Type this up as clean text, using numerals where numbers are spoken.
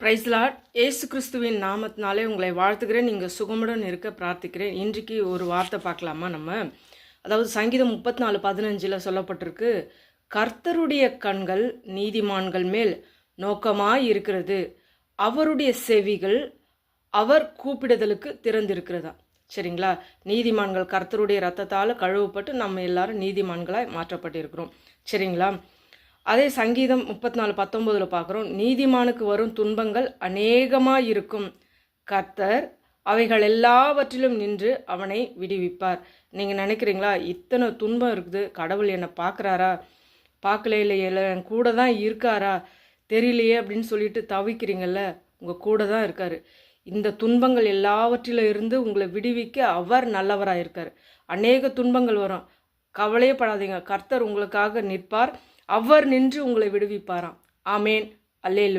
Price Lord. இயேசு கிறிஸ்துவின் நாமத்தினாலே உங்களை வாழ்த்துக்கிறேன். நீங்கள் சுகமுடன் இருக்க பிரார்த்திக்கிறேன். இன்றைக்கு ஒரு வார்த்தை பார்க்கலாமா நம்ம? அதாவது சங்கீதம் 34:15 சொல்லப்பட்டிருக்கு, கர்த்தருடைய கண்கள் நீதிமான்கள் மேல் நோக்கமாய் இருக்கிறது, அவருடைய செவிகள் அவர் கூப்பிடுதலுக்கு திறந்திருக்கிறதா. சரிங்களா? நீதிமான்கள் கர்த்தருடைய இரத்தத்தால் கழுவப்பட்டு நம்ம எல்லாரும் நீதிமான்களாய் மாற்றப்பட்டிருக்கிறோம். சரிங்களா? அதே சங்கீதம் 34:19 பார்க்குறோம், நீதிமானுக்கு வரும் துன்பங்கள் அநேகமாக இருக்கும், கர்த்தர் அவைகள் எல்லாவற்றிலும் நின்று அவனை விடுவிப்பார். நீங்கள் நினைக்கிறீங்களா, இத்தனை துன்பம் இருக்குது, கடவுள் என்னை பார்க்குறாரா, பார்க்கல இல்லையே, என் கூட தான் இருக்காரா தெரியலையே அப்படின்னு சொல்லிட்டு தவிக்கிறீங்கள்ல, உங்கள் கூட தான் இருக்கார். இந்த துன்பங்கள் எல்லாவற்றிலும் இருந்து உங்களை விடுவிக்க அவர் நல்லவராக இருக்கார். அநேக துன்பங்கள் வரும், கவலையே படாதீங்க, கர்த்தர் உங்களுக்காக நிற்பார், அவர் நின்று உங்களை விடுவிப்பாராம். ஆமேன். அல்லேலூயா.